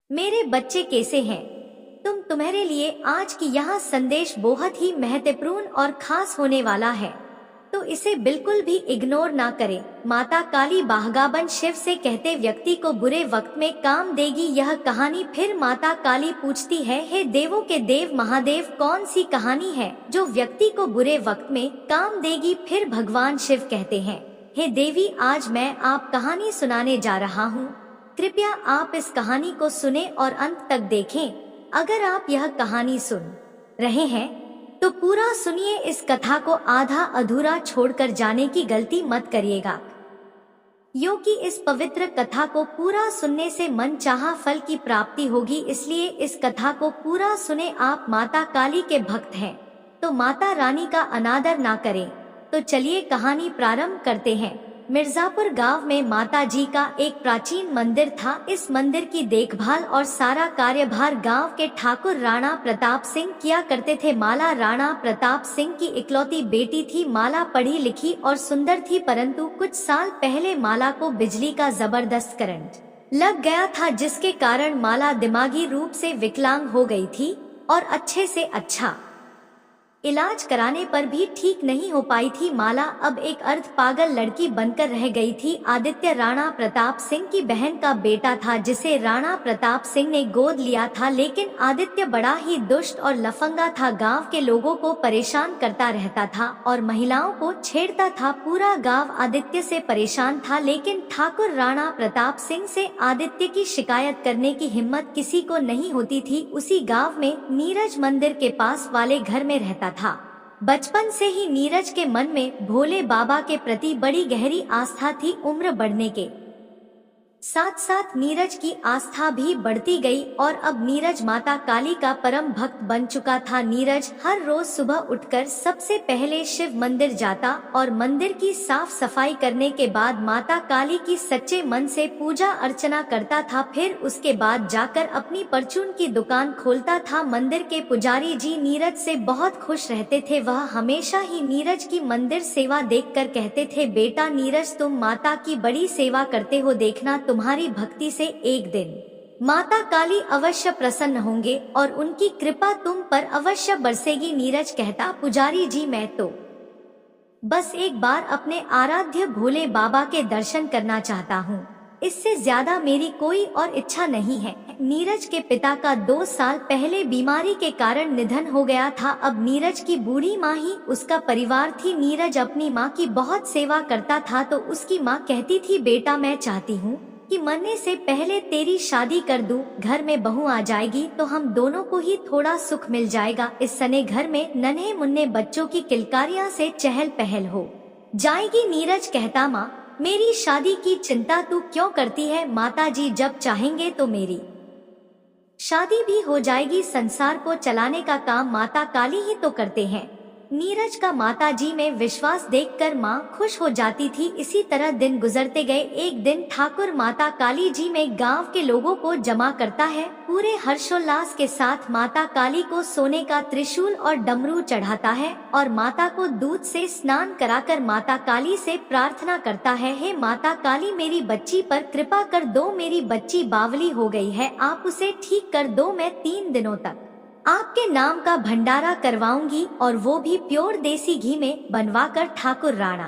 मेरे बच्चे कैसे हैं? तुम्हारे लिए आज की यह संदेश बहुत ही महत्वपूर्ण और खास होने वाला है, तो इसे बिल्कुल भी इग्नोर ना करें। माता काली भागाबन शिव से कहते व्यक्ति को बुरे वक्त में काम देगी यह कहानी। फिर माता काली पूछती है, हे देवों के देव महादेव, कौन सी कहानी है जो व्यक्ति को बुरे वक्त में काम देगी? फिर भगवान शिव कहते हैं, हे देवी, आज मैं आप कहानी सुनाने जा रहा हूँ। कृपया आप इस कहानी को सुने और अंत तक देखें। अगर आप यह कहानी सुन रहे हैं तो पूरा सुनिए। इस कथा को आधा अधूरा छोड़कर जाने की गलती मत करिएगा, क्योंकि इस पवित्र कथा को पूरा सुनने से मनचाहा फल की प्राप्ति होगी। इसलिए इस कथा को पूरा सुने। आप माता काली के भक्त हैं तो माता रानी का अनादर ना करें। तो चलिए कहानी प्रारंभ करते हैं। मिर्जापुर गांव में माता जी का एक प्राचीन मंदिर था। इस मंदिर की देखभाल और सारा कार्यभार गांव के ठाकुर राणा प्रताप सिंह किया करते थे। माला राणा प्रताप सिंह की इकलौती बेटी थी। माला पढ़ी लिखी और सुंदर थी, परंतु कुछ साल पहले माला को बिजली का जबरदस्त करंट लग गया था, जिसके कारण माला दिमागी रूप से विकलांग हो गई थी और अच्छे से अच्छा इलाज कराने पर भी ठीक नहीं हो पाई थी। माला अब एक अर्ध पागल लड़की बनकर रह गई थी। आदित्य राणा प्रताप सिंह की बहन का बेटा था, जिसे राणा प्रताप सिंह ने गोद लिया था, लेकिन आदित्य बड़ा ही दुष्ट और लफंगा था। गांव के लोगों को परेशान करता रहता था और महिलाओं को छेड़ता था। पूरा गांव आदित्य से परेशान था, लेकिन ठाकुर राणा प्रताप सिंह से आदित्य की शिकायत करने की हिम्मत किसी को नहीं होती थी। उसी गाँव में नीरज मंदिर के पास वाले घर में रहता था। बचपन से ही नीरज के मन में भोले बाबा के प्रति बड़ी गहरी आस्था थी। उम्र बढ़ने के साथ साथ नीरज की आस्था भी बढ़ती गई और अब नीरज माता काली का परम भक्त बन चुका था। नीरज हर रोज सुबह उठकर सबसे पहले शिव मंदिर जाता और मंदिर की साफ सफाई करने के बाद माता काली की सच्चे मन से पूजा अर्चना करता था। फिर उसके बाद जाकर अपनी परचून की दुकान खोलता था। मंदिर के पुजारी जी नीरज से बहुत खुश रहते थे। वह हमेशा ही नीरज की मंदिर सेवा देखकर कहते थे, बेटा नीरज, तुम माता की बड़ी सेवा करते हो, देखना तुम्हारी भक्ति से एक दिन माता काली अवश्य प्रसन्न होंगे और उनकी कृपा तुम पर अवश्य बरसेगी। नीरज कहता, पुजारी जी, मैं तो बस एक बार अपने आराध्य भोले बाबा के दर्शन करना चाहता हूँ, इससे ज्यादा मेरी कोई और इच्छा नहीं है। नीरज के पिता का 2 साल पहले बीमारी के कारण निधन हो गया था। अब नीरज की बूढ़ी माँ ही उसका परिवार थी। नीरज अपनी माँ की बहुत सेवा करता था, तो उसकी माँ कहती थी, बेटा मैं चाहती हूँ कि मरने से पहले तेरी शादी कर दूं। घर में बहू आ जाएगी तो हम दोनों को ही थोड़ा सुख मिल जाएगा। इस सने घर में नन्हे मुन्ने बच्चों की किलकारियां से चहल पहल हो जाएगी। नीरज कहता, माँ, मेरी शादी की चिंता तू क्यों करती है? माता जी जब चाहेंगे तो मेरी शादी भी हो जाएगी। संसार को चलाने का काम माता काली ही तो करते हैं। नीरज का माता जी में विश्वास देखकर माँ खुश हो जाती थी। इसी तरह दिन गुजरते गए। एक दिन ठाकुर माता काली जी में गांव के लोगों को जमा करता है। पूरे हर्षोल्लास के साथ माता काली को सोने का त्रिशूल और डमरू चढ़ाता है और माता को दूध से स्नान कराकर माता काली से प्रार्थना करता है, हे माता काली, मेरी बच्ची पर कृपा कर दो। मेरी बच्ची बावली हो गई है, आप उसे ठीक कर दो। मैं 3 दिनों तक आपके नाम का भंडारा करवाऊंगी और वो भी प्योर देसी घी में बनवाकर। ठाकुर राणा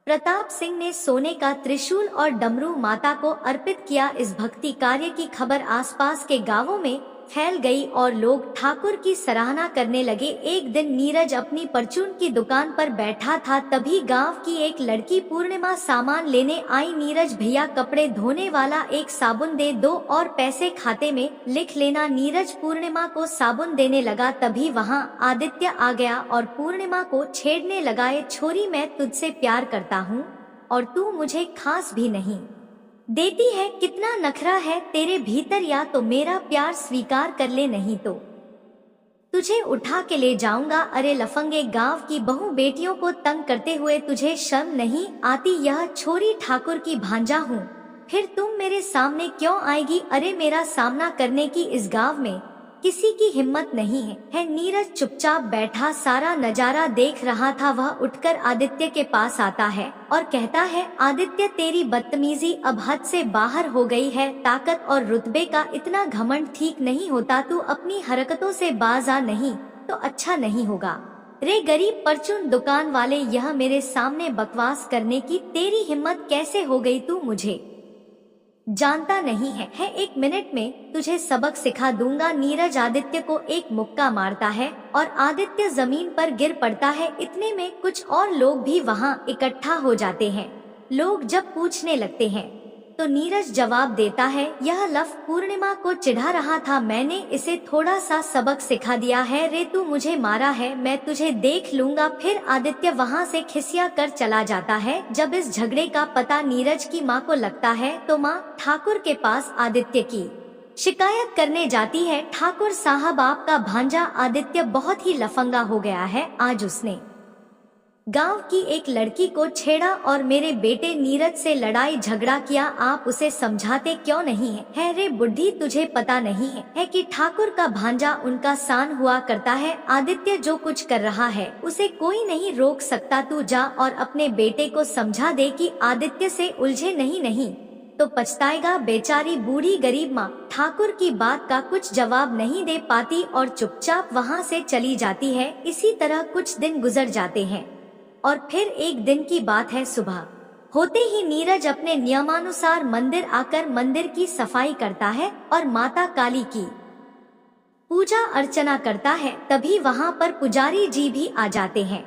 प्रताप सिंह ने सोने का त्रिशूल और डमरू माता को अर्पित किया। इस भक्ति कार्य की खबर आसपास के गांवों में फैल गई और लोग ठाकुर की सराहना करने लगे। एक दिन नीरज अपनी परचून की दुकान पर बैठा था, तभी गांव की एक लड़की पूर्णिमा सामान लेने आई। नीरज, भैया कपड़े धोने वाला एक साबुन दे दो और पैसे खाते में लिख लेना। नीरज पूर्णिमा को साबुन देने लगा, तभी वहां आदित्य आ गया और पूर्णिमा को छेड़ने लगा, ए छोरी, मैं तुझसे प्यार करता हूँ और तू मुझे खास भी नहीं देती है। कितना नखरा है तेरे भीतर, या तो मेरा प्यार स्वीकार कर ले, नहीं तो तुझे उठा के ले जाऊंगा। अरे लफंगे, गांव की बहू बेटियों को तंग करते हुए तुझे शर्म नहीं आती? यह छोरी ठाकुर की भांजा हूँ, फिर तुम मेरे सामने क्यों आएगी? अरे मेरा सामना करने की इस गांव में किसी की हिम्मत नहीं है। नीरज चुपचाप बैठा सारा नजारा देख रहा था। वह उठकर आदित्य के पास आता है और कहता है, आदित्य तेरी बदतमीजी अब हद से बाहर हो गई है। ताकत और रुतबे का इतना घमंड ठीक नहीं होता। तू अपनी हरकतों से बाज आ, नहीं तो अच्छा नहीं होगा। रे गरीब परचून दुकान वाले, यह मेरे सामने बकवास करने की तेरी हिम्मत कैसे हो गई? तू मुझे जानता नहीं है। 1 मिनट में तुझे सबक सिखा दूंगा। नीरज आदित्य को एक मुक्का मारता है और आदित्य जमीन पर गिर पड़ता है। इतने में कुछ और लोग भी वहाँ इकट्ठा हो जाते हैं। लोग जब पूछने लगते हैं तो नीरज जवाब देता है, यह लफ पूर्णिमा को चिढ़ा रहा था। मैंने इसे थोड़ा सा सबक सिखा दिया है। रे तू मुझे मारा है, मैं तुझे देख लूंगा। फिर आदित्य वहाँ से खिसिया कर चला जाता है। जब इस झगड़े का पता नीरज की माँ को लगता है तो माँ ठाकुर के पास आदित्य की शिकायत करने जाती है। ठाकुर साहब, आपका भांजा आदित्य बहुत ही लफंगा हो गया है। आज उसने गांव की एक लड़की को छेड़ा और मेरे बेटे नीरज से लड़ाई झगड़ा किया। आप उसे समझाते क्यों नहीं है? रे बुढ़ी, तुझे पता नहीं है कि ठाकुर का भांजा उनका सान हुआ करता है। आदित्य जो कुछ कर रहा है उसे कोई नहीं रोक सकता। तू जा और अपने बेटे को समझा दे कि आदित्य से उलझे नहीं तो पछताएगा। बेचारी बूढ़ी गरीब माँ ठाकुर की बात का कुछ जवाब नहीं दे पाती और चुपचाप वहाँ से चली जाती है। इसी तरह कुछ दिन गुजर जाते हैं और फिर एक दिन की बात है। सुबह होते ही नीरज अपने नियमानुसार मंदिर आकर मंदिर की सफाई करता है और माता काली की पूजा अर्चना करता है। तभी वहाँ पर पुजारी जी भी आ जाते हैं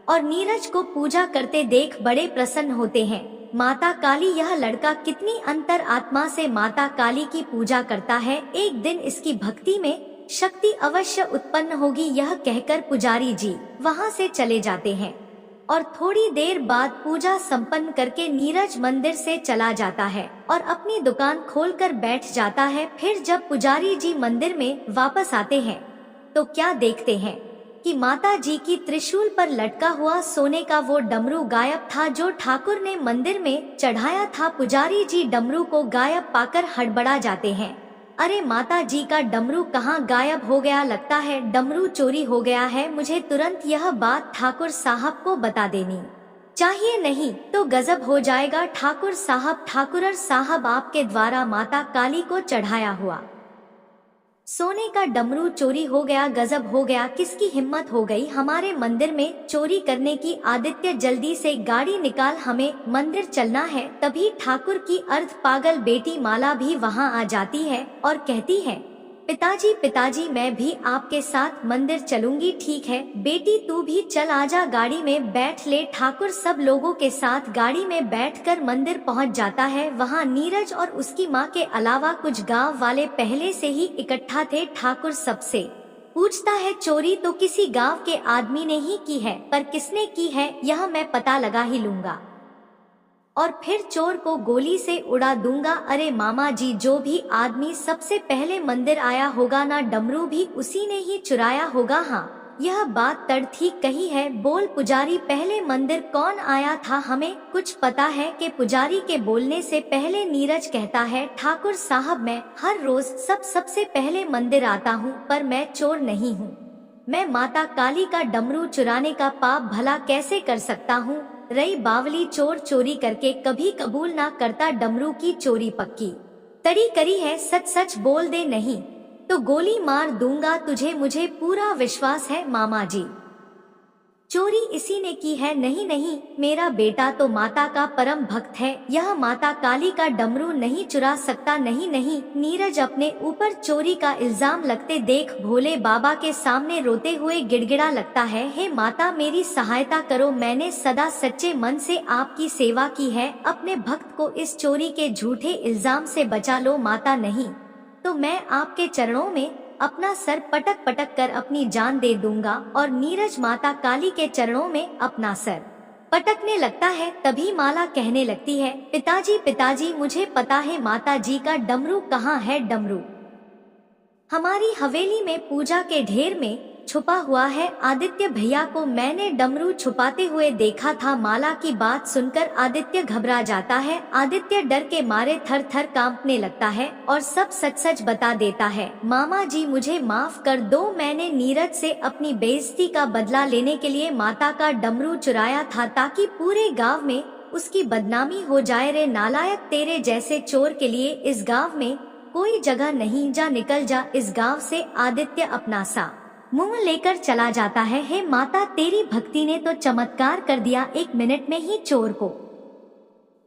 और नीरज को पूजा करते देख बड़े प्रसन्न होते हैं। माता काली, यह लड़का कितनी अंतर आत्मा से माता काली की पूजा करता है। एक दिन इसकी भक्ति में शक्ति अवश्य उत्पन्न होगी। यह कहकर पुजारी जी वहाँ से चले जाते हैं और थोड़ी देर बाद पूजा संपन्न करके नीरज मंदिर से चला जाता है और अपनी दुकान खोलकर बैठ जाता है। फिर जब पुजारी जी मंदिर में वापस आते हैं तो क्या देखते हैं कि माता जी की त्रिशूल पर लटका हुआ सोने का वो डमरू गायब था जो ठाकुर ने मंदिर में चढ़ाया था। पुजारी जी डमरू को गायब पाकर हड़बड़ा जाते हैं। अरे माता जी का डमरू कहाँ गायब हो गया? लगता है डमरू चोरी हो गया है। मुझे तुरंत यह बात ठाकुर साहब को बता देनी चाहिए, नहीं तो गजब हो जाएगा। ठाकुर साहब, आपके द्वारा माता काली को चढ़ाया हुआ सोने का डमरू चोरी हो गया। गजब हो गया, किसकी हिम्मत हो गई हमारे मंदिर में चोरी करने की? आदित्य जल्दी से गाड़ी निकाल, हमें मंदिर चलना है। तभी ठाकुर की अर्ध पागल बेटी माला भी वहां आ जाती है और कहती है, पिताजी मैं भी आपके साथ मंदिर चलूंगी। ठीक है बेटी, तू भी चल, आजा गाड़ी में बैठ ले। ठाकुर सब लोगों के साथ गाड़ी में बैठकर मंदिर पहुंच जाता है। वहां नीरज और उसकी मां के अलावा कुछ गांव वाले पहले से ही इकट्ठा थे। ठाकुर सबसे पूछता है, चोरी तो किसी गांव के आदमी ने ही की है, पर किसने की है यह मैं पता लगा ही लूंगा और फिर चोर को गोली से उड़ा दूंगा। अरे मामा जी, जो भी आदमी सबसे पहले मंदिर आया होगा ना, डमरू भी उसी ने ही चुराया होगा। हाँ, यह बात तड़ ठीक कही है। बोल पुजारी, पहले मंदिर कौन आया था? हमें कुछ पता है कि पुजारी के बोलने से पहले नीरज कहता है, ठाकुर साहब मैं हर रोज सबसे पहले मंदिर आता हूँ, पर मैं चोर नहीं हूँ। मैं माता काली का डमरू चुराने का पाप भला कैसे कर सकता हूँ? रई बावली, चोर चोरी करके कभी कबूल ना करता, डमरू की चोरी पक्की तड़ी करी है। सच बोल दे, नहीं तो गोली मार दूंगा तुझे, मुझे पूरा विश्वास है मामा जी, चोरी इसी ने की है। नहीं, मेरा बेटा तो माता का परम भक्त है, यह माता काली का डमरू नहीं चुरा सकता। नहीं, नीरज अपने ऊपर चोरी का इल्जाम लगते देख भोले बाबा के सामने रोते हुए गिड़गिड़ा लगता है, हे माता मेरी सहायता करो, मैंने सदा सच्चे मन से आपकी सेवा की है, अपने भक्त को इस चोरी के झूठे इल्जाम से बचा लो माता, नहीं तो मैं आपके चरणों में अपना सर पटक कर अपनी जान दे दूंगा। और नीरज माता काली के चरणों में अपना सर पटकने लगता है। तभी माला कहने लगती है, पिताजी मुझे पता है माता जी का डमरू कहाँ है। डमरू हमारी हवेली में पूजा के ढेर में छुपा हुआ है। आदित्य भैया को मैंने डमरू छुपाते हुए देखा था। माला की बात सुनकर आदित्य घबरा जाता है। आदित्य डर के मारे थर थर कांपने लगता है और सब सच सच बता देता है। मामा जी मुझे माफ कर दो, मैंने नीरज से अपनी बेइज्जती का बदला लेने के लिए माता का डमरू चुराया था ताकि पूरे गाँव में उसकी बदनामी हो जाए। रे नालायक, तेरे जैसे चोर के लिए इस गांव में कोई जगह नहीं, जा निकल जा इस गांव से। आदित्य अपना सा मुंह लेकर चला जाता है। हे माता, तेरी भक्ति ने तो चमत्कार कर दिया, 1 मिनट में ही चोर को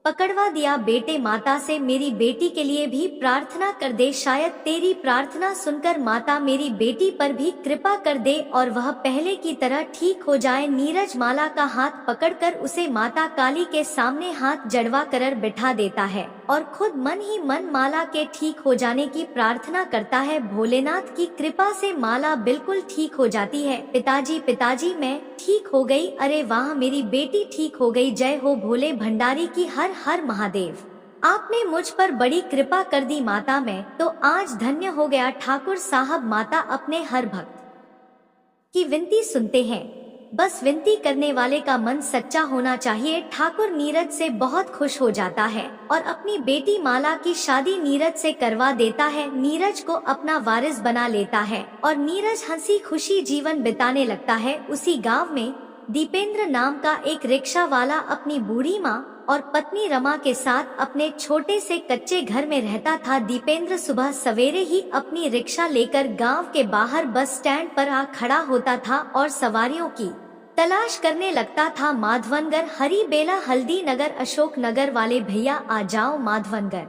पकड़वा दिया। बेटे माता से मेरी बेटी के लिए भी प्रार्थना कर दे, शायद तेरी प्रार्थना सुनकर माता मेरी बेटी पर भी कृपा कर दे और वह पहले की तरह ठीक हो जाए। नीरज माला का हाथ पकड़कर उसे माता काली के सामने हाथ जड़वा कर बिठा देता है और खुद मन ही मन माला के ठीक हो जाने की प्रार्थना करता है। भोलेनाथ की कृपा से माला बिल्कुल ठीक हो जाती है। पिताजी पिताजी मैं ठीक हो गई। अरे वाह, मेरी बेटी ठीक हो गई। जय हो भोले भंडारी की, हर हर महादेव। आपने मुझ पर बड़ी कृपा कर दी माता, मैं तो आज धन्य हो गया। ठाकुर साहब माता अपने हर भक्त की विनती सुनते हैं, बस विनती करने वाले का मन सच्चा होना चाहिए। ठाकुर नीरज से बहुत खुश हो जाता है और अपनी बेटी माला की शादी नीरज से करवा देता है। नीरज को अपना वारिस बना लेता है और नीरज हंसी खुशी जीवन बिताने लगता है। उसी गांव में दीपेंद्र नाम का एक रिक्शा वाला अपनी बूढ़ी माँ और पत्नी रमा के साथ अपने छोटे से कच्चे घर में रहता था। दीपेंद्र सुबह सवेरे ही अपनी रिक्शा लेकर गांव के बाहर बस स्टैंड पर आ खड़ा होता था और सवारियों की तलाश करने लगता था। माधवनगर, हरी बेला, हल्दी नगर, अशोक नगर वाले भैया आ जाओ। माधवनगर,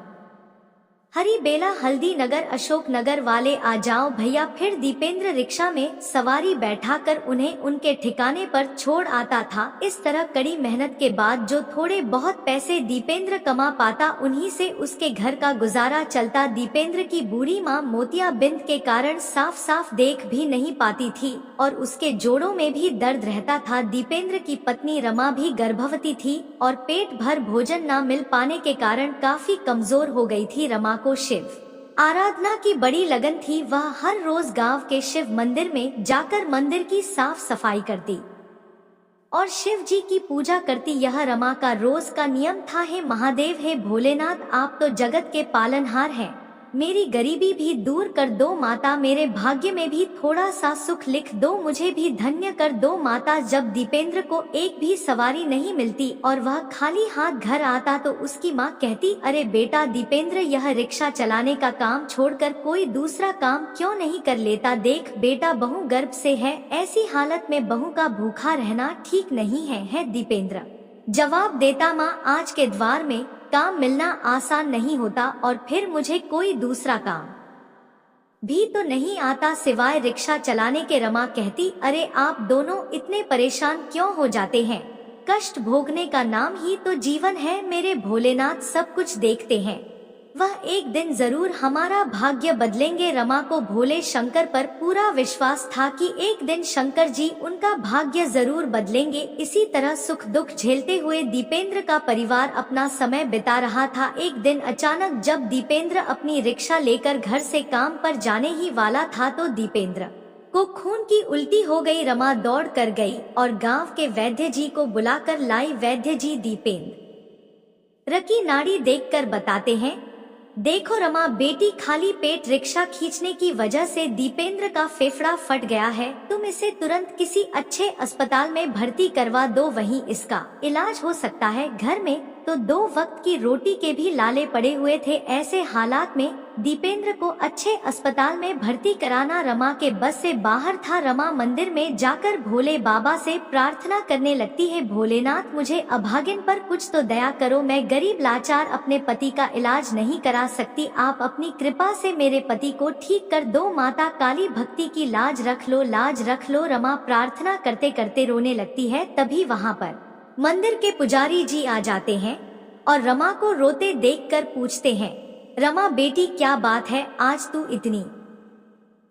हरी बेला, हल्दी नगर, अशोक नगर वाले आ जाओ भैया। फिर दीपेंद्र रिक्शा में सवारी बैठाकर उन्हें उनके ठिकाने पर छोड़ आता था। इस तरह कड़ी मेहनत के बाद जो थोड़े बहुत पैसे दीपेंद्र कमा पाता, उन्हीं से उसके घर का गुजारा चलता। दीपेंद्र की बूढ़ी माँ मोतियाबिंद के कारण साफ साफ देख भी नहीं पाती थी और उसके जोड़ों में भी दर्द रहता था। दीपेंद्र की पत्नी रमा भी गर्भवती थी और पेट भर भोजन न मिल पाने के कारण काफी कमजोर हो गई थी। रमा को शिव आराधना की बड़ी लगन थी। वह हर रोज गांव के शिव मंदिर में जाकर मंदिर की साफ सफाई करती और शिव जी की पूजा करती। यह रमा का रोज का नियम था। हे महादेव, हे भोलेनाथ, आप तो जगत के पालनहार हैं, मेरी गरीबी भी दूर कर दो माता, मेरे भाग्य में भी थोड़ा सा सुख लिख दो, मुझे भी धन्य कर दो माता। जब दीपेंद्र को एक भी सवारी नहीं मिलती और वह खाली हाथ घर आता तो उसकी माँ कहती, अरे बेटा दीपेंद्र, यह रिक्शा चलाने का काम छोड़कर कोई दूसरा काम क्यों नहीं कर लेता। देख बेटा, बहू गर्भ से है, ऐसी हालत में बहू का भूखा रहना ठीक नहीं है दीपेंद्र जवाब देता, माँ आज के द्वार में काम मिलना आसान नहीं होता और फिर मुझे कोई दूसरा काम भी तो नहीं आता सिवाय रिक्शा चलाने के। रमा कहती, अरे आप दोनों इतने परेशान क्यों हो जाते हैं, कष्ट भोगने का नाम ही तो जीवन है। मेरे भोलेनाथ सब कुछ देखते हैं, वह एक दिन जरूर हमारा भाग्य बदलेंगे। रमा को भोले शंकर पर पूरा विश्वास था कि एक दिन शंकर जी उनका भाग्य जरूर बदलेंगे। इसी तरह सुख दुख झेलते हुए दीपेंद्र का परिवार अपना समय बिता रहा था। एक दिन अचानक जब दीपेंद्र अपनी रिक्शा लेकर घर से काम पर जाने ही वाला था तो दीपेंद्र को खून की उल्टी हो गई। रमा दौड़ कर गई और गांव के वैद्य जी को बुलाकर लाई। वैद्य जी दीपेंद्र की नाड़ी देखकर बताते हैं, देखो रमा बेटी, खाली पेट रिक्शा खींचने की वजह से दीपेंद्र का फेफड़ा फट गया है, तुम इसे तुरंत किसी अच्छे अस्पताल में भर्ती करवा दो, वहीं इसका इलाज हो सकता है। घर में तो 2 वक्त की रोटी के भी लाले पड़े हुए थे। ऐसे हालात में दीपेंद्र को अच्छे अस्पताल में भर्ती कराना रमा के बस से बाहर था। रमा मंदिर में जाकर भोले बाबा से प्रार्थना करने लगती है, भोलेनाथ मुझे अभागिन पर कुछ तो दया करो, मैं गरीब लाचार अपने पति का इलाज नहीं करा सकती, आप अपनी कृपा से मेरे पति को ठीक कर दो, माता काली भक्ति की लाज रख लो, लाज रख लो। रमा प्रार्थना करते करते रोने लगती है। तभी वहाँ पर मंदिर के पुजारी जी आ जाते हैं और रमा को रोते देखकर पूछते हैं, रमा बेटी क्या बात है, आज तू इतनी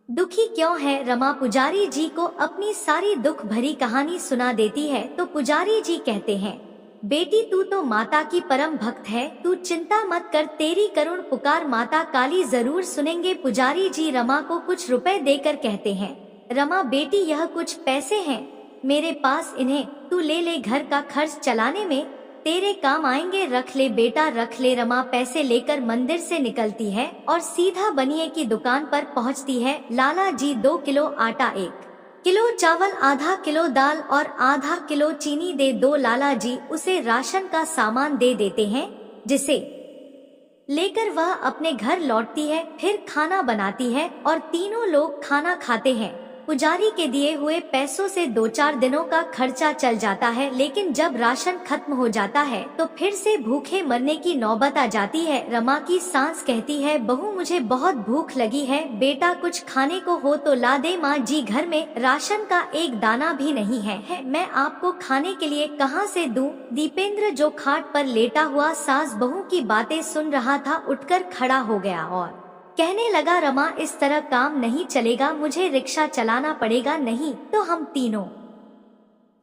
दुखी क्यों है। रमा पुजारी जी को अपनी सारी दुख भरी कहानी सुना देती है तो पुजारी जी कहते हैं, बेटी तू तो माता की परम भक्त है, तू चिंता मत कर, तेरी करुण पुकार माता काली जरूर सुनेंगे। पुजारी जी रमा को कुछ रुपए देकर कहते हैं, रमा बेटी यह कुछ पैसे हैं मेरे पास, इन्हें तू ले ले, घर का खर्च चलाने में तेरे काम आएंगे, रख ले बेटा रख ले। रमा पैसे लेकर मंदिर से निकलती है और सीधा बनिए की दुकान पर पहुंचती है। लाला जी 2 किलो आटा, 1 किलो चावल, आधा किलो दाल और आधा किलो चीनी दे दो। लाला जी उसे राशन का सामान दे देते हैं, जिसे लेकर वह अपने घर लौटती है। फिर खाना बनाती है और तीनों लोग खाना खाते हैं। पुजारी के दिए हुए पैसों से 2-4 दिनों का खर्चा चल जाता है, लेकिन जब राशन खत्म हो जाता है तो फिर से भूखे मरने की नौबत आ जाती है। रमा की सास कहती है, बहू मुझे बहुत भूख लगी है, बेटा कुछ खाने को हो तो ला दे। माँ जी घर में राशन का एक दाना भी नहीं है, मैं आपको खाने के लिए कहाँ से दूं? दीपेंद्र जो खाट पर लेटा हुआ सास बहू की बातें सुन रहा था, उठकर खड़ा हो गया और कहने लगा, रमा इस तरह काम नहीं चलेगा, मुझे रिक्शा चलाना पड़ेगा, नहीं तो हम तीनों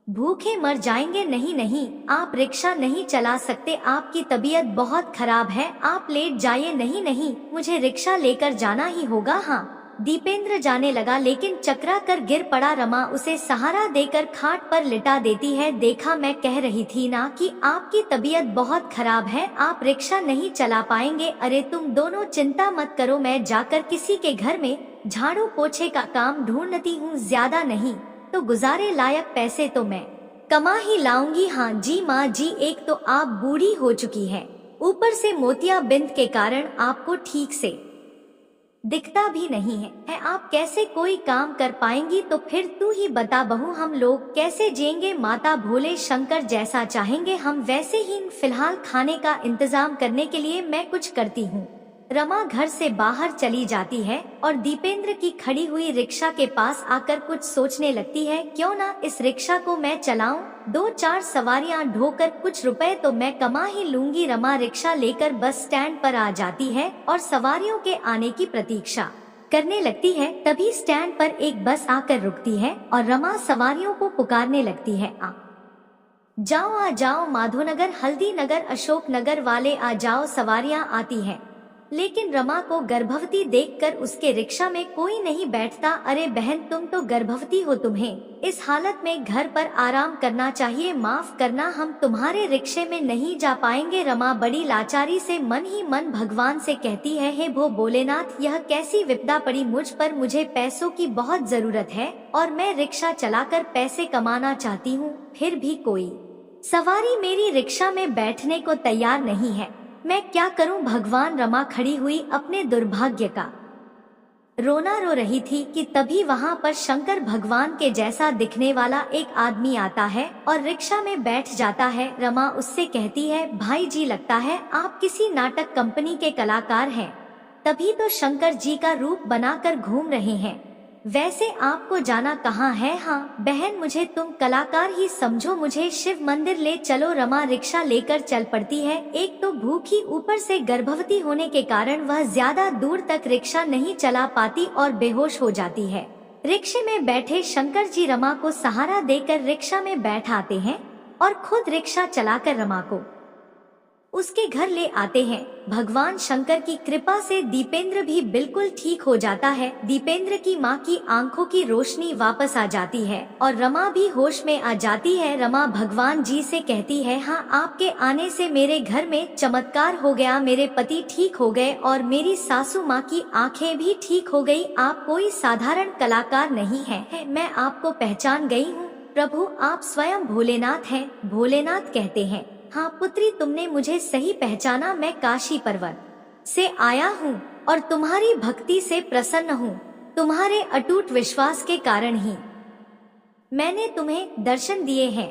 भूखे मर जाएंगे। नहीं नहीं, आप रिक्शा नहीं चला सकते, आपकी तबीयत बहुत खराब है, आप लेट जाइए। नहीं नहीं, मुझे रिक्शा लेकर जाना ही होगा। हाँ, दीपेंद्र जाने लगा लेकिन चकरा कर गिर पड़ा। रमा उसे सहारा देकर खाट पर लिटा देती है। देखा, मैं कह रही थी ना कि आपकी तबीयत बहुत खराब है, आप रिक्शा नहीं चला पाएंगे। अरे तुम दोनों चिंता मत करो, मैं जाकर किसी के घर में झाड़ू पोछे का काम ढूंढती हूँ, ज्यादा नहीं तो गुजारे लायक पैसे तो मैं कमा ही लाऊंगी। हाँ जी माँ जी, एक तो आप बूढ़ी हो चुकी है, ऊपर से मोतियाबिंद के कारण आपको ठीक से दिखता भी नहीं है, आप कैसे कोई काम कर पाएंगी? तो फिर तू ही बता बहू, हम लोग कैसे जिएंगे? माता भोले शंकर जैसा चाहेंगे हम वैसे ही, फिलहाल खाने का इंतजाम करने के लिए मैं कुछ करती हूँ। रमा घर से बाहर चली जाती है और दीपेंद्र की खड़ी हुई रिक्शा के पास आकर कुछ सोचने लगती है, क्यों ना इस रिक्शा को मैं चलाऊं, 2-4 सवारियां ढोकर कुछ रुपए तो मैं कमा ही लूंगी। रमा रिक्शा लेकर बस स्टैंड पर आ जाती है और सवारियों के आने की प्रतीक्षा करने लगती है। तभी स्टैंड पर एक बस आकर रुकती है और रमा सवारियों को पुकारने लगती है, आ जाओ, माधोनगर, हल्दी नगर, अशोक नगर वाले आ जाओ। सवारियां आती हैं, लेकिन रमा को गर्भवती देखकर उसके रिक्शा में कोई नहीं बैठता। अरे बहन, तुम तो गर्भवती हो, तुम्हें इस हालत में घर पर आराम करना चाहिए, माफ करना हम तुम्हारे रिक्शे में नहीं जा पाएंगे। रमा बड़ी लाचारी से मन ही मन भगवान से कहती है, हे भो भोलेनाथ, यह कैसी विपदा पड़ी मुझ पर, मुझे पैसों की बहुत जरूरत है और मैं रिक्शा चलाकर पैसे कमाना चाहती हूँ, फिर भी कोई सवारी मेरी रिक्शा में बैठने को तैयार नहीं है, मैं क्या करूं भगवान? रमा खड़ी हुई अपने दुर्भाग्य का रोना रो रही थी कि तभी वहां पर शंकर भगवान के जैसा दिखने वाला एक आदमी आता है और रिक्शा में बैठ जाता है। रमा उससे कहती है, भाई जी लगता है आप किसी नाटक कंपनी के कलाकार हैं, तभी तो शंकर जी का रूप बनाकर घूम रहे हैं, वैसे आपको जाना कहाँ है? हाँ बहन, मुझे तुम कलाकार ही समझो, मुझे शिव मंदिर ले चलो। रमा रिक्शा लेकर चल पड़ती है। एक तो भूखी, ऊपर से गर्भवती होने के कारण वह ज्यादा दूर तक रिक्शा नहीं चला पाती और बेहोश हो जाती है। रिक्शे में बैठे शंकर जी रमा को सहारा देकर रिक्शा में बैठाते हैं और खुद रिक्शा चलाकर रमा को उसके घर ले आते हैं। भगवान शंकर की कृपा से दीपेंद्र भी बिल्कुल ठीक हो जाता है। दीपेंद्र की माँ की आंखों की रोशनी वापस आ जाती है और रमा भी होश में आ जाती है। रमा भगवान जी से कहती है, हाँ आपके आने से मेरे घर में चमत्कार हो गया, मेरे पति ठीक हो गए और मेरी सासू माँ की आंखें भी ठीक हो गई। आप कोई साधारण कलाकार नहीं है, मैं आपको पहचान गई हूँ। प्रभु आप स्वयं भोलेनाथ हैं। भोलेनाथ कहते हैं, हाँ पुत्री, तुमने मुझे सही पहचाना, मैं काशी पर्वत से आया हूँ और तुम्हारी भक्ति से प्रसन्न हूँ। तुम्हारे अटूट विश्वास के कारण ही मैंने तुम्हें दर्शन दिए हैं।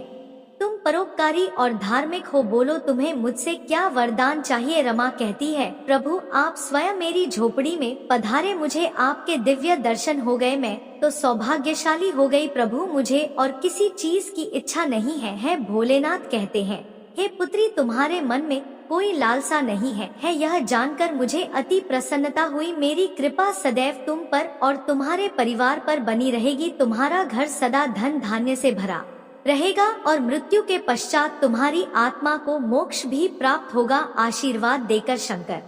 तुम परोपकारी और धार्मिक हो, बोलो तुम्हें मुझसे क्या वरदान चाहिए? रमा कहती है, प्रभु आप स्वयं मेरी झोपड़ी में पधारे, मुझे आपके दिव्य दर्शन हो गए, मैं तो सौभाग्यशाली हो गई। प्रभु मुझे और किसी चीज की इच्छा नहीं है। भोलेनाथ कहते हैं, हे पुत्री, तुम्हारे मन में कोई लालसा नहीं है, यह जानकर मुझे अति प्रसन्नता हुई। मेरी कृपा सदैव तुम पर और तुम्हारे परिवार पर बनी रहेगी। तुम्हारा घर सदा धन धान्य से भरा रहेगा और मृत्यु के पश्चात तुम्हारी आत्मा को मोक्ष भी प्राप्त होगा। आशीर्वाद देकर शंकर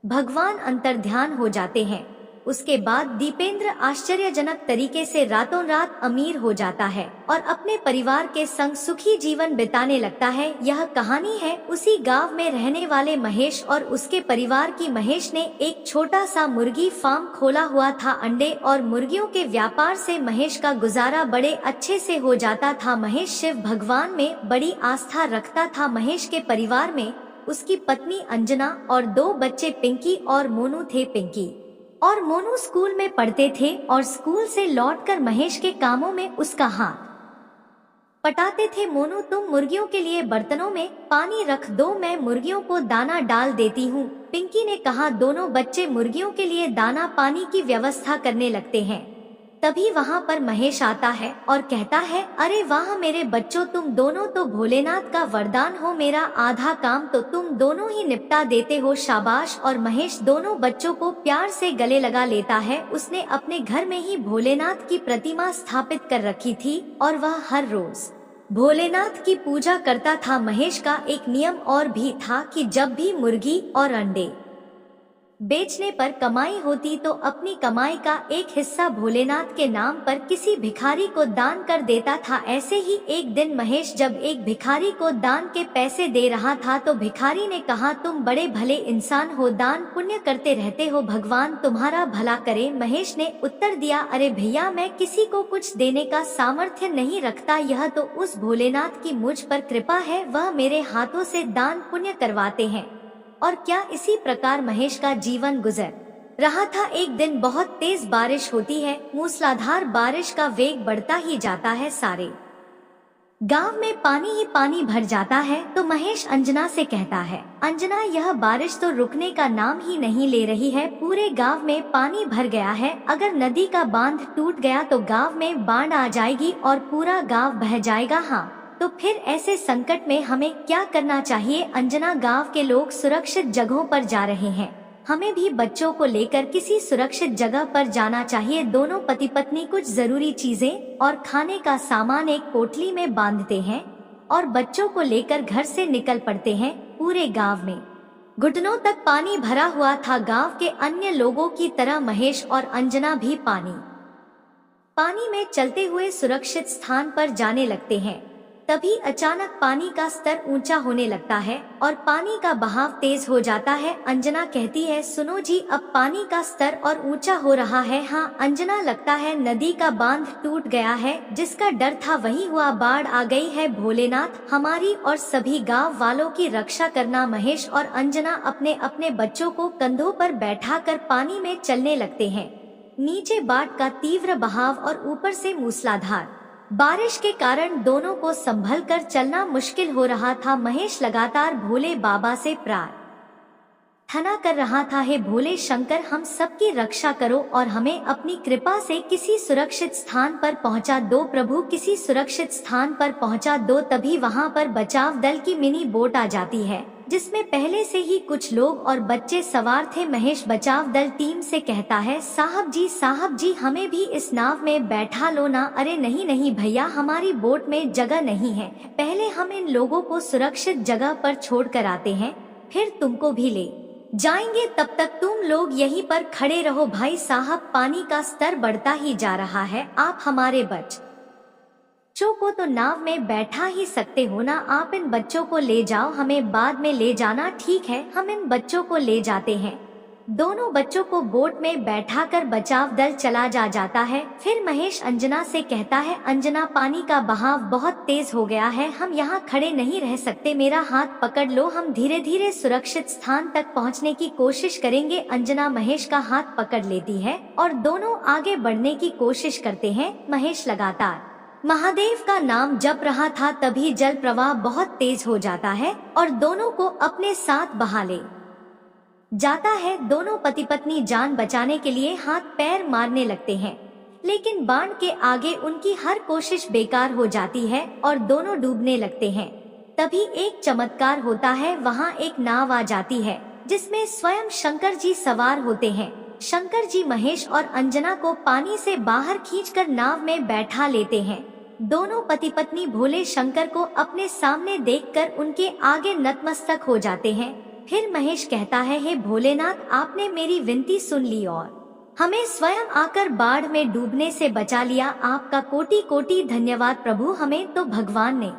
भगवान अंतर्ध्यान हो जाते हैं। उसके बाद दीपेंद्र आश्चर्यजनक तरीके से रातों रात अमीर हो जाता है और अपने परिवार के संग सुखी जीवन बिताने लगता है। यह कहानी है उसी गांव में रहने वाले महेश और उसके परिवार की। महेश ने एक छोटा सा मुर्गी फार्म खोला हुआ था। अंडे और मुर्गियों के व्यापार से महेश का गुजारा बड़े अच्छे से हो जाता था। महेश शिव भगवान में बड़ी आस्था रखता था। महेश के परिवार में उसकी पत्नी अंजना और 2 बच्चे पिंकी और मोनू थे। पिंकी और मोनू स्कूल में पढ़ते थे और स्कूल से लौटकर महेश के कामों में उसका हाथ पटाते थे। मोनू, तुम मुर्गियों के लिए बर्तनों में पानी रख दो, मैं मुर्गियों को दाना डाल देती हूँ, पिंकी ने कहा। दोनों बच्चे मुर्गियों के लिए दाना पानी की व्यवस्था करने लगते हैं। तभी वहाँ पर महेश आता है और कहता है, अरे वाह मेरे बच्चों, तुम दोनों तो भोलेनाथ का वरदान हो, मेरा आधा काम तो तुम दोनों ही निपटा देते हो, शाबाश। और महेश दोनों बच्चों को प्यार से गले लगा लेता है। उसने अपने घर में ही भोलेनाथ की प्रतिमा स्थापित कर रखी थी और वह हर रोज भोलेनाथ की पूजा करता था। महेश का एक नियम और भी था कि जब भी मुर्गी और अंडे बेचने पर कमाई होती तो अपनी कमाई का एक हिस्सा भोलेनाथ के नाम पर किसी भिखारी को दान कर देता था। ऐसे ही एक दिन महेश जब एक भिखारी को दान के पैसे दे रहा था तो भिखारी ने कहा, तुम बड़े भले इंसान हो, दान पुण्य करते रहते हो, भगवान तुम्हारा भला करे। महेश ने उत्तर दिया, अरे भैया, मैं किसी को कुछ देने का सामर्थ्य नहीं रखता, यह तो उस भोलेनाथ की मुझ पर कृपा है, वह मेरे हाथों से दान पुण्य करवाते हैं। और क्या इसी प्रकार महेश का जीवन गुजर रहा था। एक दिन बहुत तेज बारिश होती है। मूसलाधार बारिश का वेग बढ़ता ही जाता है। सारे गांव में पानी ही पानी भर जाता है। तो महेश अंजना से कहता है, अंजना, यह बारिश तो रुकने का नाम ही नहीं ले रही है, पूरे गांव में पानी भर गया है। अगर नदी का बांध टूट गया तो गांव में बाढ़ आ जाएगी और पूरा गांव बह जाएगा। हाँ, तो फिर ऐसे संकट में हमें क्या करना चाहिए? अंजना, गांव के लोग सुरक्षित जगहों पर जा रहे हैं, हमें भी बच्चों को लेकर किसी सुरक्षित जगह पर जाना चाहिए। दोनों पति पत्नी कुछ जरूरी चीजें और खाने का सामान एक पोटली में बांधते हैं और बच्चों को लेकर घर से निकल पड़ते हैं। पूरे गांव में घुटनों तक पानी भरा हुआ था। गांव के अन्य लोगों की तरह महेश और अंजना भी पानी में चलते हुए सुरक्षित स्थान पर जाने लगते हैं। तभी अचानक पानी का स्तर ऊंचा होने लगता है और पानी का बहाव तेज हो जाता है। अंजना कहती है, सुनो जी, अब पानी का स्तर और ऊंचा हो रहा है। हाँ अंजना, लगता है नदी का बांध टूट गया है, जिसका डर था वही हुआ, बाढ़ आ गई है। भोलेनाथ, हमारी और सभी गांव वालों की रक्षा करना। महेश और अंजना अपने अपने बच्चों को कंधों पर बैठाकर पानी में चलने लगते हैं। नीचे बाढ़ का तीव्र बहाव और ऊपर से मूसलाधार बारिश के कारण दोनों को संभल कर चलना मुश्किल हो रहा था। महेश लगातार भोले बाबा से प्रार्थना कर रहा था, हे भोले शंकर, हम सबकी रक्षा करो और हमें अपनी कृपा से किसी सुरक्षित स्थान पर पहुंचा दो। प्रभु, किसी सुरक्षित स्थान पर पहुंचा दो। तभी वहां पर बचाव दल की मिनी बोट आ जाती है, जिसमें पहले से ही कुछ लोग और बच्चे सवार थे। महेश बचाव दल टीम से कहता है, साहब जी, हमें भी इस नाव में बैठा लो ना। अरे नहीं नहीं भैया, हमारी बोट में जगह नहीं है, पहले हम इन लोगों को सुरक्षित जगह पर छोड़ कर आते हैं, फिर तुमको भी ले जाएंगे, तब तक तुम लोग यहीं पर खड़े रहो। भाई साहब, पानी का स्तर बढ़ता ही जा रहा है, आप हमारे बच्चों को तो नाव में बैठा ही सकते हो ना, आप इन बच्चों को ले जाओ, हमें बाद में ले जाना। ठीक है, हम इन बच्चों को ले जाते हैं। दोनों बच्चों को बोट में बैठाकर बचाव दल चला जाता है। फिर महेश अंजना से कहता है, अंजना, पानी का बहाव बहुत तेज हो गया है, हम यहाँ खड़े नहीं रह सकते, मेरा हाथ पकड़ लो, हम धीरे धीरे सुरक्षित स्थान तक पहुँचने की कोशिश करेंगे। अंजना महेश का हाथ पकड़ लेती है और दोनों आगे बढ़ने की कोशिश करते हैं। महेश लगातार महादेव का नाम जप रहा था, तभी जल प्रवाह बहुत तेज हो जाता है और दोनों को अपने साथ बहा ले जाता है। दोनों पति पत्नी जान बचाने के लिए हाथ पैर मारने लगते हैं, लेकिन बाढ़ के आगे उनकी हर कोशिश बेकार हो जाती है और दोनों डूबने लगते हैं। तभी एक चमत्कार होता है, वहाँ एक नाव आ जाती है जिसमें स्वयं शंकर जी सवार होते हैं। शंकर जी महेश और अंजना को पानी से बाहर खींचकर नाव में बैठा लेते हैं। दोनों पति पत्नी भोले शंकर को अपने सामने देखकर उनके आगे नतमस्तक हो जाते हैं। फिर महेश कहता है, हे भोलेनाथ, आपने मेरी विनती सुन ली और हमें स्वयं आकर बाढ़ में डूबने से बचा लिया। आपका कोटि कोटि धन्यवाद प्रभु। हमें तो भगवान ने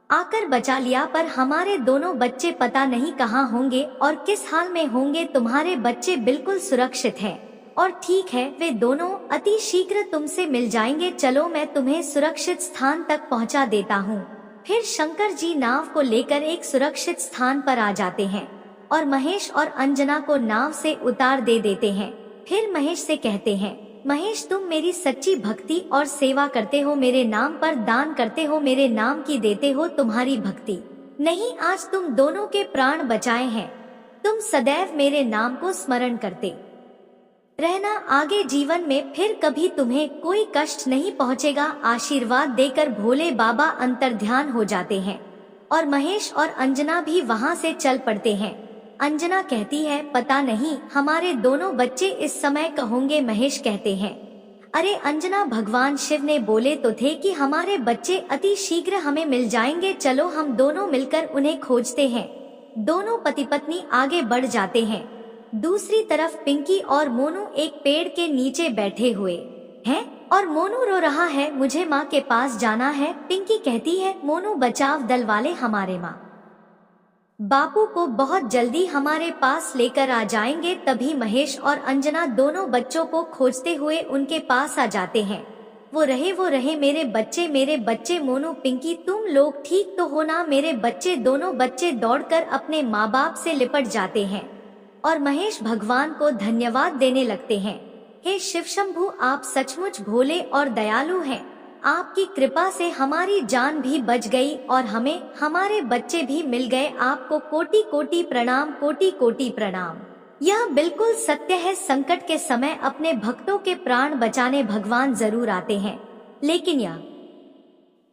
आकर बचा लिया, पर हमारे दोनों बच्चे पता नहीं कहाँ होंगे और किस हाल में होंगे। तुम्हारे बच्चे बिल्कुल सुरक्षित हैं और ठीक है, वे दोनों अति शीघ्र तुमसे मिल जाएंगे। चलो मैं तुम्हें सुरक्षित स्थान तक पहुंचा देता हूँ। फिर शंकर जी नाव को लेकर एक सुरक्षित स्थान पर आ जाते हैं और महेश और अंजना को नाव से उतार दे देते हैं। फिर महेश से कहते हैं, महेश तुम मेरी सच्ची भक्ति और सेवा करते हो, मेरे नाम पर दान करते हो, मेरे नाम की देते हो। तुम्हारी भक्ति नहीं, आज तुम दोनों के प्राण बचाए हैं। तुम सदैव मेरे नाम को स्मरण करते रहना। आगे जीवन में फिर कभी तुम्हें कोई कष्ट नहीं पहुंचेगा। आशीर्वाद देकर भोले बाबा अंतर्ध्यान हो जाते हैं और महेश और अंजना भी वहां से चल पड़ते हैं। अंजना कहती है, पता नहीं हमारे दोनों बच्चे इस समय कहोगे। महेश कहते हैं, अरे अंजना, भगवान शिव ने बोले तो थे कि हमारे बच्चे अति शीघ्र हमें मिल जाएंगे। चलो हम दोनों मिलकर उन्हें खोजते हैं। दोनों पति पत्नी आगे बढ़ जाते हैं। दूसरी तरफ पिंकी और मोनू एक पेड़ के नीचे बैठे हुए हैं और मोनू रो रहा है, मुझे माँ के पास जाना है। पिंकी कहती है, मोनू बचाव दल वाले हमारे माँ बापू को बहुत जल्दी हमारे पास लेकर आ जाएंगे। तभी महेश और अंजना दोनों बच्चों को खोजते हुए उनके पास आ जाते हैं। वो रहे मेरे बच्चे। मोनू, पिंकी, तुम लोग ठीक तो हो ना? मेरे बच्चे। दोनों बच्चे दौड़कर अपने माँ बाप से लिपट जाते हैं और महेश भगवान को धन्यवाद देने लगते हैं। हे शिव शंभु, आप सचमुच भोले और दयालु हैं। आपकी कृपा से हमारी जान भी बच गई और हमें हमारे बच्चे भी मिल गए। आपको कोटि कोटि प्रणाम, कोटि कोटि प्रणाम। यह बिल्कुल सत्य है, संकट के समय अपने भक्तों के प्राण बचाने भगवान जरूर आते हैं, लेकिन यह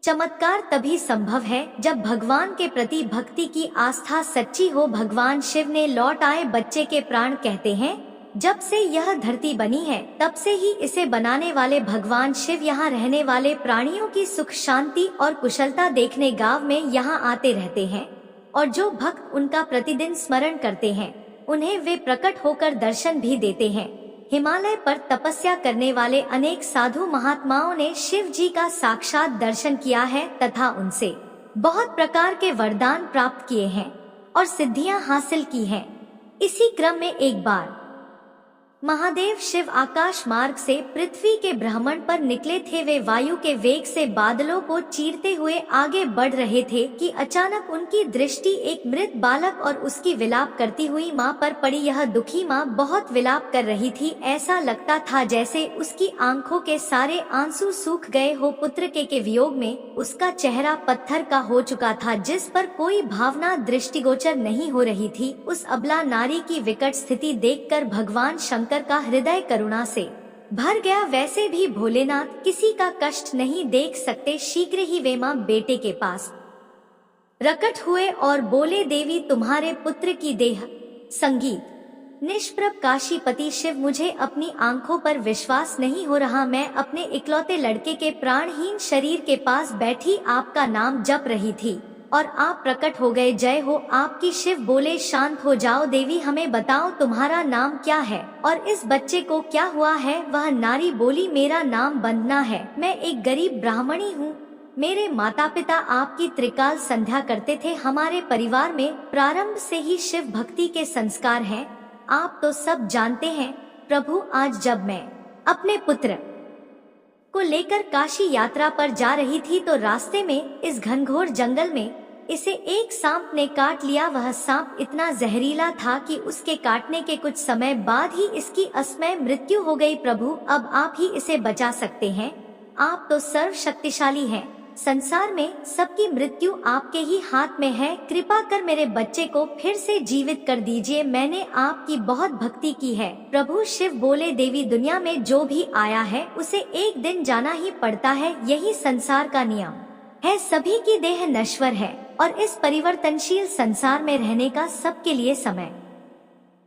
चमत्कार तभी संभव है जब भगवान के प्रति भक्ति की आस्था सच्ची हो। भगवान शिव ने लौट आए बच्चे के प्राण कहते हैं, जब से यह धरती बनी है तब से ही इसे बनाने वाले भगवान शिव यहाँ रहने वाले प्राणियों की सुख शांति और कुशलता देखने गांव में यहाँ आते रहते हैं और जो भक्त उनका प्रतिदिन स्मरण करते हैं उन्हें वे प्रकट होकर दर्शन भी देते हैं। हिमालय पर तपस्या करने वाले अनेक साधु महात्माओं ने शिव जी का साक्षात दर्शन किया है तथा उनसे बहुत प्रकार के वरदान प्राप्त किए हैं और सिद्धियां हासिल की हैं। इसी क्रम में एक बार महादेव शिव आकाश मार्ग से पृथ्वी के भ्रमण पर निकले थे। वे वायु के वेग से बादलों को चीरते हुए आगे बढ़ रहे थे कि अचानक उनकी दृष्टि एक मृत बालक और उसकी विलाप करती हुई माँ पर पड़ी। यह दुखी माँ बहुत विलाप कर रही थी। ऐसा लगता था जैसे उसकी आंखों के सारे आंसू सूख गए हो। पुत्र के वियोग में उसका चेहरा पत्थर का हो चुका था, जिस पर कोई भावना दृष्टिगोचर नहीं हो रही थी। उस अबला नारी की विकट स्थिति देखकर भगवान शंकर का हृदय करुणा से भर गया। वैसे भी भोलेनाथ किसी का कष्ट नहीं देख सकते। शीघ्र ही वे मां बेटे के पास प्रकट हुए और बोले, देवी तुम्हारे पुत्र की देह संगीत निष्प्रभ काशीपति शिव, मुझे अपनी आंखों पर विश्वास नहीं हो रहा। मैं अपने इकलौते लड़के के प्राणहीन शरीर के पास बैठी आपका नाम जप रही थी और आप प्रकट हो गए। जय हो आपकी। शिव बोले, शांत हो जाओ देवी, हमें बताओ तुम्हारा नाम क्या है और इस बच्चे को क्या हुआ है? वह नारी बोली, मेरा नाम वंदना है, मैं एक गरीब ब्राह्मणी हूँ। मेरे माता पिता आपकी त्रिकाल संध्या करते थे। हमारे परिवार में प्रारंभ से ही शिव भक्ति के संस्कार हैं। आप तो सब जानते हैं प्रभु। आज जब मैं अपने पुत्र को लेकर काशी यात्रा पर जा रही थी तो रास्ते में इस घनघोर जंगल में इसे एक सांप ने काट लिया। वह सांप इतना जहरीला था कि उसके काटने के कुछ समय बाद ही इसकी असमय मृत्यु हो गई। प्रभु, अब आप ही इसे बचा सकते हैं। आप तो सर्वशक्तिशाली हैं। संसार में सबकी मृत्यु आपके ही हाथ में है। कृपा कर मेरे बच्चे को फिर से जीवित कर दीजिए। मैंने आपकी बहुत भक्ति की है। प्रभु शिव बोले, देवी दुनिया में जो भी आया है उसे एक दिन जाना ही पड़ता है। यही संसार का नियम है। सभी की देह नश्वर है और इस परिवर्तनशील संसार में रहने का सबके लिए समय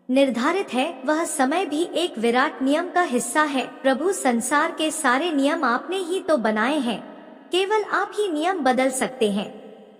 निर्धारित है। वह समय भी एक विराट नियम का हिस्सा है। प्रभु, संसार के सारे नियम आपने ही तो बनाए हैं, केवल आप ही नियम बदल सकते हैं।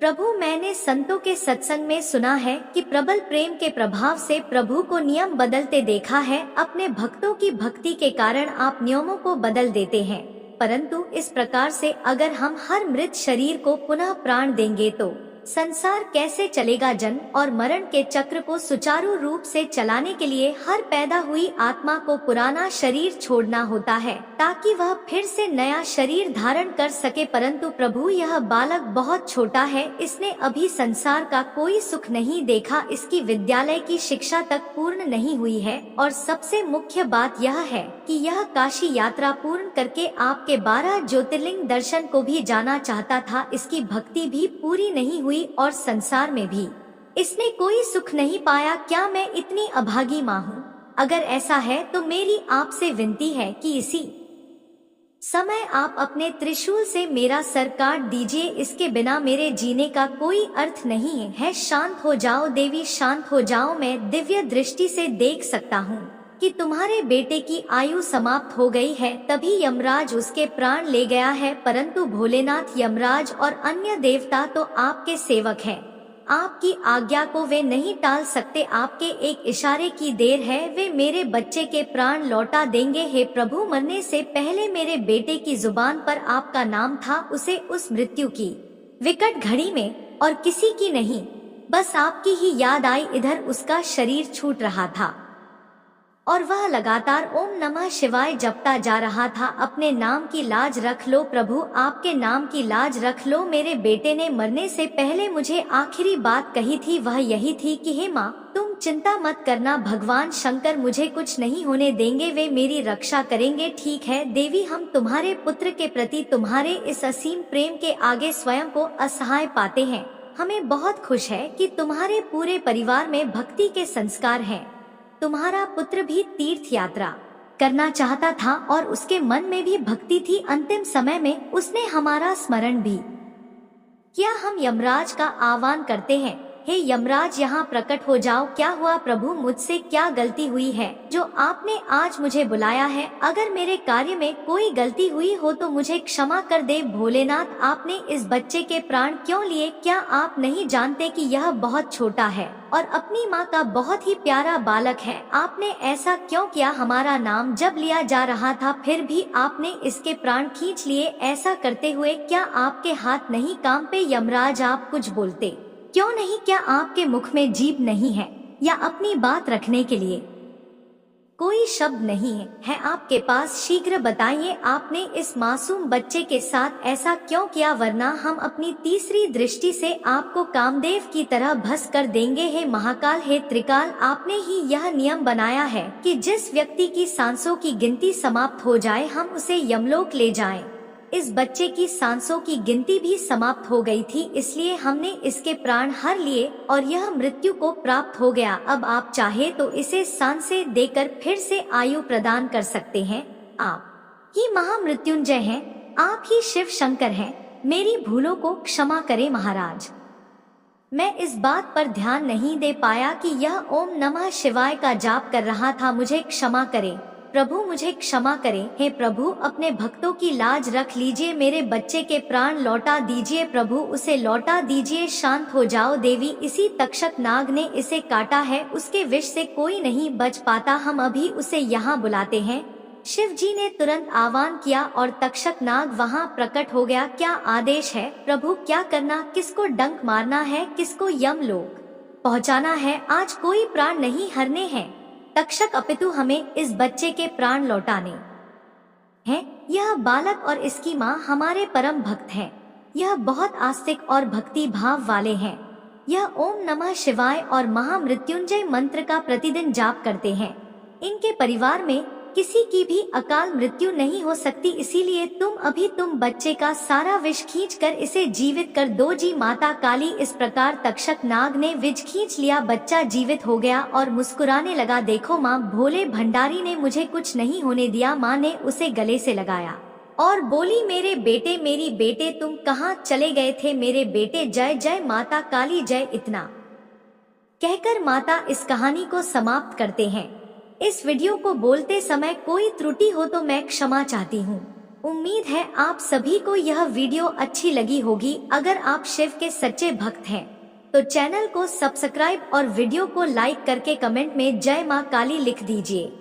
प्रभु, मैंने संतों के सत्संग में सुना है कि प्रबल प्रेम के प्रभाव से प्रभु को नियम बदलते देखा है। अपने भक्तों की भक्ति के कारण आप नियमों को बदल देते हैं, परंतु इस प्रकार से अगर हम हर मृत शरीर को पुनः प्राण देंगे तो संसार कैसे चलेगा। जन्म और मरण के चक्र को सुचारू रूप से चलाने के लिए हर पैदा हुई आत्मा को पुराना शरीर छोड़ना होता है ताकि वह फिर से नया शरीर धारण कर सके। परंतु प्रभु, यह बालक बहुत छोटा है, इसने अभी संसार का कोई सुख नहीं देखा, इसकी विद्यालय की शिक्षा तक पूर्ण नहीं हुई है, और सबसे मुख्य बात यह है कि यह काशी यात्रा पूर्ण करके आपके 12 ज्योतिर्लिंग दर्शन को भी जाना चाहता था। इसकी भक्ति भी पूरी नहीं हुई और संसार में भी इसने कोई सुख नहीं पाया। क्या मैं इतनी अभागी माँ हूँ? अगर ऐसा है तो मेरी आपसे विनती है कि इसी समय आप अपने त्रिशूल से मेरा सर काट दीजिए, इसके बिना मेरे जीने का कोई अर्थ नहीं है। शांत हो जाओ देवी, शांत हो जाओ। मैं दिव्य दृष्टि से देख सकता हूँ कि तुम्हारे बेटे की आयु समाप्त हो गई है, तभी यमराज उसके प्राण ले गया है। परंतु भोलेनाथ, यमराज और अन्य देवता तो आपके सेवक हैं, आपकी आज्ञा को वे नहीं टाल सकते। आपके एक इशारे की देर है, वे मेरे बच्चे के प्राण लौटा देंगे। हे प्रभु, मरने से पहले मेरे बेटे की जुबान पर आपका नाम था, उसे उस मृत्यु की विकट घड़ी में और किसी की नहीं, बस आपकी ही याद आई। इधर उसका शरीर छूट रहा था और वह लगातार ओम नमः शिवाय जपता जा रहा था। अपने नाम की लाज रख लो प्रभु, आपके नाम की लाज रख लो। मेरे बेटे ने मरने से पहले मुझे आखिरी बात कही थी, वह यही थी कि हे माँ, तुम चिंता मत करना, भगवान शंकर मुझे कुछ नहीं होने देंगे, वे मेरी रक्षा करेंगे। ठीक है देवी, हम तुम्हारे पुत्र के प्रति तुम्हारे इस असीम प्रेम के आगे स्वयं को असहाय पाते हैं। हमें बहुत खुश है कि तुम्हारे पूरे परिवार में भक्ति के संस्कार हैं। तुम्हारा पुत्र भी तीर्थ यात्रा करना चाहता था और उसके मन में भी भक्ति थी। अंतिम समय में उसने हमारा स्मरण भी किया। हम यमराज का आह्वान करते हैं, हे यमराज, यहाँ प्रकट हो जाओ। क्या हुआ प्रभु, मुझसे क्या गलती हुई है जो आपने आज मुझे बुलाया है? अगर मेरे कार्य में कोई गलती हुई हो तो मुझे क्षमा कर दे। भोलेनाथ, आपने इस बच्चे के प्राण क्यों लिए? क्या आप नहीं जानते कि यह बहुत छोटा है और अपनी माँ का बहुत ही प्यारा बालक है? आपने ऐसा क्यों किया? हमारा नाम जब लिया जा रहा था फिर भी आपने इसके प्राण खींच लिए। ऐसा करते हुए क्या आपके हाथ नहीं कांपे? यमराज, आप कुछ बोलते क्यों नहीं? क्या आपके मुख में जीभ नहीं है या अपनी बात रखने के लिए कोई शब्द नहीं है आपके पास? शीघ्र बताइए, आपने इस मासूम बच्चे के साथ ऐसा क्यों किया, वरना हम अपनी तीसरी दृष्टि से आपको कामदेव की तरह भस्म कर देंगे। हे महाकाल, हे त्रिकाल, आपने ही यह नियम बनाया है कि जिस व्यक्ति की सांसों की गिनती समाप्त हो जाए हम उसे यमलोक ले जाएं। इस बच्चे की सांसों की गिनती भी समाप्त हो गई थी, इसलिए हमने इसके प्राण हर लिए और यह मृत्यु को प्राप्त हो गया। अब आप चाहे तो इसे सांसें देकर फिर से आयु प्रदान कर सकते हैं। आप ही महामृत्युंजय हैं, आप ही शिव शंकर हैं। मेरी भूलों को क्षमा करें महाराज। मैं इस बात पर ध्यान नहीं दे पाया कि यह ओम नमः शिवाय का जाप कर रहा था। मुझे क्षमा करें प्रभु, मुझे क्षमा करें। हे प्रभु, अपने भक्तों की लाज रख लीजिए, मेरे बच्चे के प्राण लौटा दीजिए प्रभु, उसे लौटा दीजिए। शांत हो जाओ देवी, इसी तक्षक नाग ने इसे काटा है, उसके विष से कोई नहीं बच पाता। हम अभी उसे यहाँ बुलाते हैं। शिव जी ने तुरंत आह्वान किया और तक्षक नाग वहाँ प्रकट हो गया। क्या आदेश है प्रभु? क्या करना? किसको डंक मारना है? किसको यमलोक पहुँचाना है? आज कोई प्राण नहीं हरने हैं तक्षक, अपितु हमें इस बच्चे के प्राण लौटाने हैं। यह बालक और इसकी माँ हमारे परम भक्त हैं। यह बहुत आस्तिक और भक्ति भाव वाले हैं। यह ओम नमः शिवाय और महामृत्युंजय मंत्र का प्रतिदिन जाप करते हैं। इनके परिवार में किसी की भी अकाल मृत्यु नहीं हो सकती, इसीलिए तुम बच्चे का सारा विष खींचकर इसे जीवित कर दो जी। माता काली, इस प्रकार तक्षक नाग ने विष खींच लिया, बच्चा जीवित हो गया और मुस्कुराने लगा। देखो माँ, भोले भंडारी ने मुझे कुछ नहीं होने दिया। माँ ने उसे गले से लगाया और बोली, मेरे बेटे तुम कहाँ चले गए थे? मेरे बेटे, जय जय माता काली जय। इतना कहकर माता इस कहानी को समाप्त करते हैं। इस वीडियो को बोलते समय कोई त्रुटि हो तो मैं क्षमा चाहती हूँ। उम्मीद है आप सभी को यह वीडियो अच्छी लगी होगी। अगर आप शिव के सच्चे भक्त हैं तो चैनल को सब्सक्राइब और वीडियो को लाइक करके कमेंट में जय मां काली लिख दीजिए।